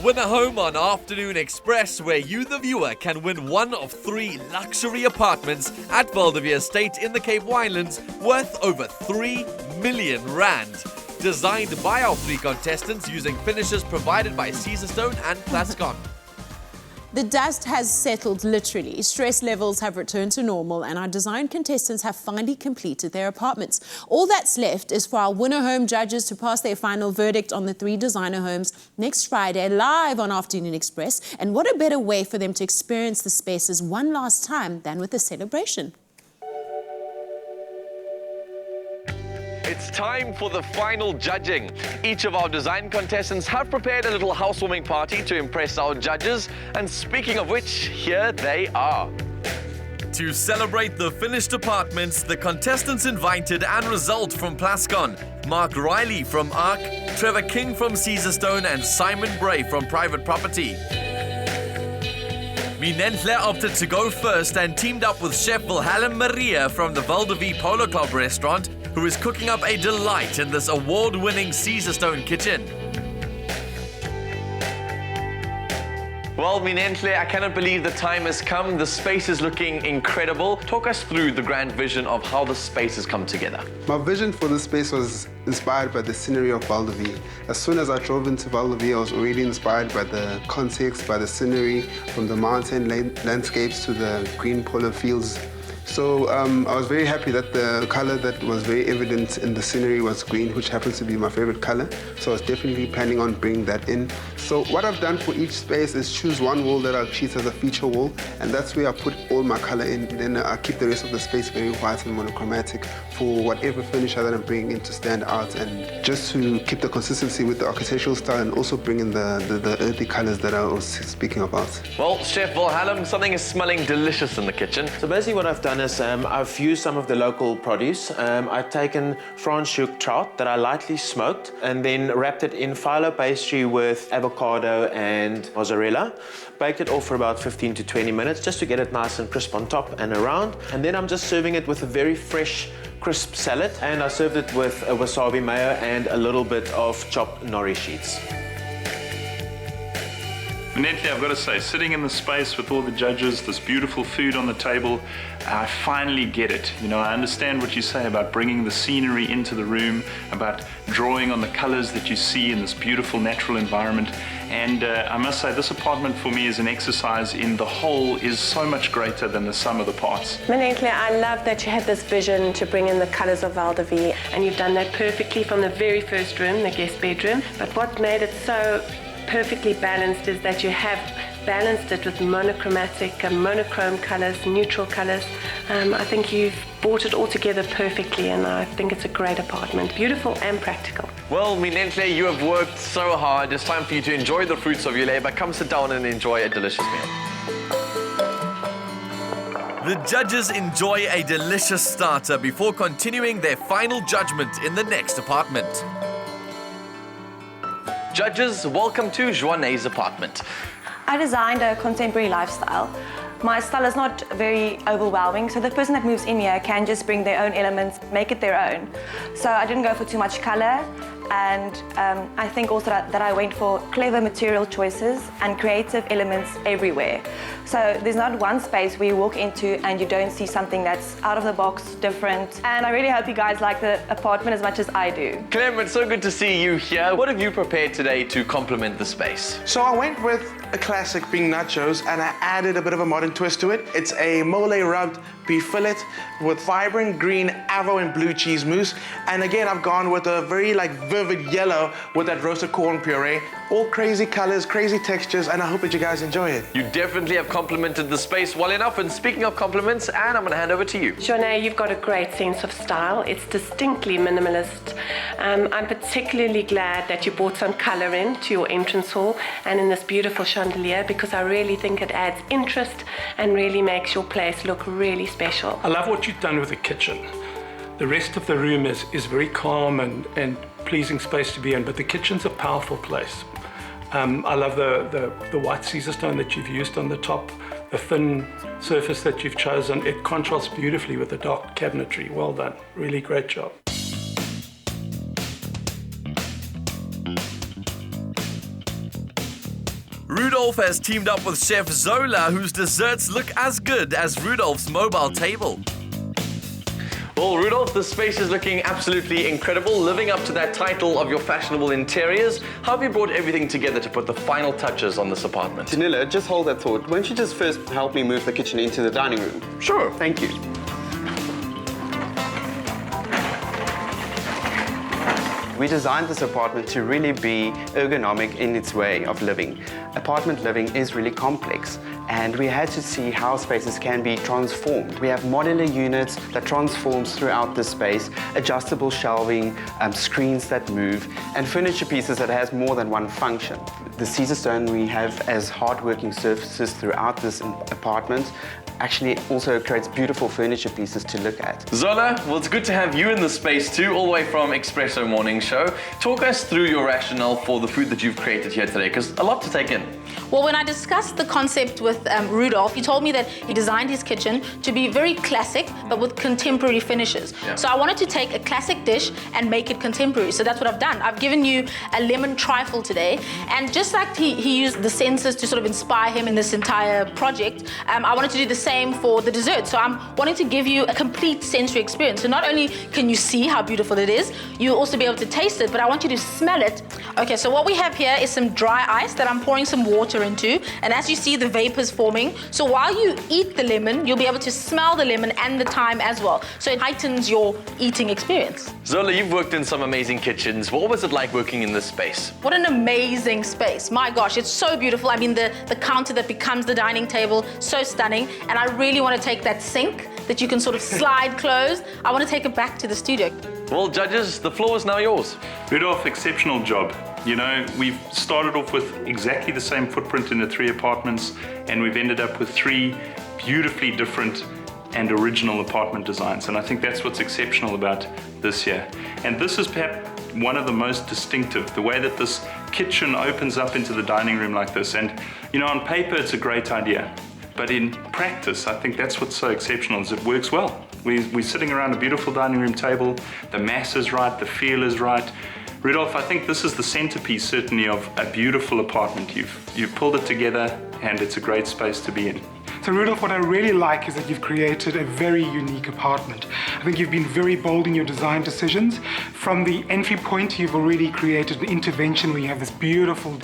Win a home on Afternoon Express, where you, the viewer, can win one of 3 luxury apartments at Val de Vie Estate in the Cape Winelands, worth over R3 million. Designed by our 3 contestants using finishes provided by Caesarstone and Plascon. The dust has settled literally. Stress levels have returned to normal and our design contestants have finally completed their apartments. All that's left is for our winner home judges to pass their final verdict on the 3 designer homes next Friday, live on Afternoon Express. And what a better way for them to experience the spaces one last time than with a celebration. It's time for the final judging. Each of our design contestants have prepared a little housewarming party to impress our judges. And speaking of which, here they are. To celebrate the finished apartments, the contestants invited and result from Plascon, Mark Riley from Arc, Trevor King from Caesarstone and Simon Bray from Private Property. Minenhle opted to go first and teamed up with Chef Wilhelm Maria from the Val de Vie Polo Club restaurant, who is cooking up a delight in this award-winning Caesarstone kitchen. Well, Minenhle, I cannot believe the time has come. The space is looking incredible. Talk us through the grand vision of how the space has come together. My vision for this space was inspired by the scenery of Val de Vie. As soon as I drove into Val de Vie, I was already inspired by the context, by the scenery, from the mountain landscapes to the green polo fields. So I was very happy that the color that was very evident in the scenery was green, which happens to be my favorite color. So I was definitely planning on bringing that in. So what I've done for each space is choose one wall that I'll treat as a feature wall, and that's where I put all my color in. Then I keep the rest of the space very white and monochromatic for whatever finisher that I'm bringing in to stand out, and just to keep the consistency with the architectural style and also bring in the earthy colors that I was speaking about. Well, Chef Wilhelm, something is smelling delicious in the kitchen. So basically what I've done is I've used some of the local produce. I've taken Franschhoek trout that I lightly smoked and then wrapped it in phyllo pastry with avocado and mozzarella. Baked it off for about 15 to 20 minutes just to get it nice and crisp on top and around. And then I'm just serving it with a very fresh, crisp salad. And I served it with a wasabi mayo and a little bit of chopped nori sheets. Minenhle, I've got to say, sitting in the space with all the judges, this beautiful food on the table, I finally get it. You know, I understand what you say about bringing the scenery into the room, about drawing on the colors that you see in this beautiful natural environment. And I must say, this apartment for me is an exercise in the whole is so much greater than the sum of the parts. Minenhle, I love that you had this vision to bring in the colors of Val de Vie, and you've done that perfectly from the very first room, the guest bedroom. But what made it so perfectly balanced is that you have balanced it with monochromatic, monochrome colors, neutral colors. I think you've brought it all together perfectly, and I think it's a great apartment, beautiful and practical. Well, Minenhle, you have worked so hard. It's time for you to enjoy the fruits of your labor. Come sit down and enjoy a delicious meal. The judges enjoy a delicious starter before continuing their final judgment in the next apartment. Judges, welcome to Joanne's apartment. I designed a contemporary lifestyle. My style is not very overwhelming, so the person that moves in here can just bring their own elements, make it their own. So I didn't go for too much color, and I think also that I went for clever material choices and creative elements everywhere. So there's not one space where you walk into and you don't see something that's out of the box, different. And I really hope you guys like the apartment as much as I do. Clem, it's so good to see you here. What have you prepared today to complement the space? So I went with a classic being nachos, and I added a bit of a modern twist to it. It's a mole rubbed beef fillet with vibrant green avo and blue cheese mousse. And again, I've gone with a very vivid yellow with that roasted corn puree. All crazy colors, crazy textures, and I hope that you guys enjoy it. You definitely have complemented the space well enough. And speaking of compliments, Anne, I'm going to hand over to you. Joanne, you've got a great sense of style. It's distinctly minimalist. I'm particularly glad that you brought some color in to your entrance hall and in this beautiful chandelier, because I really think it adds interest and really makes your place look really special. I love what you've done with the kitchen. The rest of the room is very calm and pleasing space to be in, but the kitchen's a powerful place. I love the white Caesarstone that you've used on the top, the thin surface that you've chosen. It contrasts beautifully with the dark cabinetry. Well done, really great job. Rudolph has teamed up with Chef Zola, whose desserts look as good as Rudolph's mobile table. Well, Rudolph, the space is looking absolutely incredible, living up to that title of your fashionable interiors. How have you brought everything together to put the final touches on this apartment? Danila, just hold that thought. Won't you just first help me move the kitchen into the dining room? Sure. Thank you. We designed this apartment to really be ergonomic in its way of living. Apartment living is really complex, and we had to see how spaces can be transformed. We have modular units that transforms throughout the space, adjustable shelving, screens that move, and furniture pieces that has more than one function. The Caesar stone we have as hard-working surfaces throughout this apartment actually also creates beautiful furniture pieces to look at. Zola, well, it's good to have you in the space too, all the way from Espresso Morning Show. Talk us through your rationale for the food that you've created here today, because a lot to take in. Well, when I discussed the concept with Rudolph, he told me that he designed his kitchen to be very classic, but with contemporary finishes. Yeah. So I wanted to take a classic dish and make it contemporary. So that's what I've done. I've given you a lemon trifle today. And just like he used the senses to sort of inspire him in this entire project, I wanted to do the same for the dessert. So I'm wanting to give you a complete sensory experience. So not only can you see how beautiful it is, you'll also be able to taste it, but I want you to smell it. Okay, so what we have here is some dry ice that I'm pouring some water into, and as you see, the vapors forming. So while you eat the lemon, you'll be able to smell the lemon and the thyme as well. So it heightens your eating experience. Zola, you've worked in some amazing kitchens. What was it like working in this space? What an amazing space. My gosh, it's so beautiful. I mean, the counter that becomes the dining table, so stunning. And I really want to take that sink that you can sort of slide closed. I want to take it back to the studio. Well, judges, the floor is now yours. Rudolph, exceptional job. You know, we've started off with exactly the same footprint in the 3 apartments, and we've ended up with 3 beautifully different and original apartment designs. And I think that's what's exceptional about this year. And this is perhaps one of the most distinctive, the way that this kitchen opens up into the dining room like this. And, you know, on paper, it's a great idea. But in practice, I think that's what's so exceptional, is it works well. We're sitting around a beautiful dining room table, the mass is right, the feel is right. Rudolph, I think this is the centerpiece, certainly, of a beautiful apartment. You've pulled it together, and it's a great space to be in. So Rudolph, what I really like is that you've created a very unique apartment. I think you've been very bold in your design decisions. From the entry point, you've already created an intervention where you have this beautiful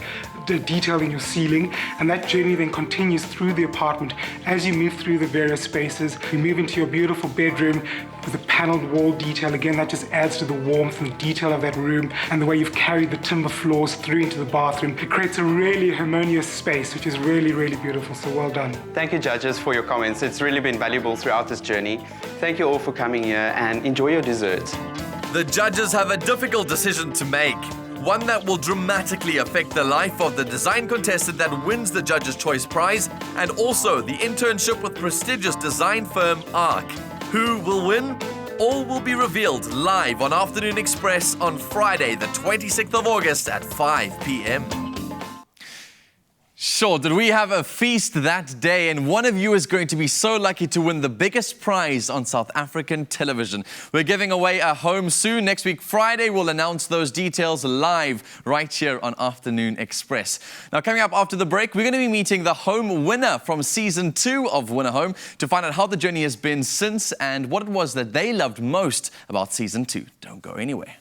detail in your ceiling, and that journey then continues through the apartment. As you move through the various spaces, you move into your beautiful bedroom with a paneled wall detail. Again, that just adds to the warmth and the detail of that room, and the way you've carried the timber floors through into the bathroom. It creates a really harmonious space, which is really, really beautiful, so well done. Thank you, judges, for your comments. It's really been valuable throughout this journey. Thank you all for coming here, and enjoy your dessert. The judges have a difficult decision to make. One that will dramatically affect the life of the design contestant that wins the Judges' Choice Prize, and also the internship with prestigious design firm ARC. Who will win? All will be revealed live on Afternoon Express on Friday, the 26th of August at 5 p.m. Sure, did we have a feast that day? And one of you is going to be so lucky to win the biggest prize on South African television. We're giving away a home soon. Next week, Friday, we'll announce those details live right here on Afternoon Express. Now, coming up after the break, we're going to be meeting the home winner from Season 2 of Winner Home to find out how the journey has been since and what it was that they loved most about Season 2. Don't go anywhere.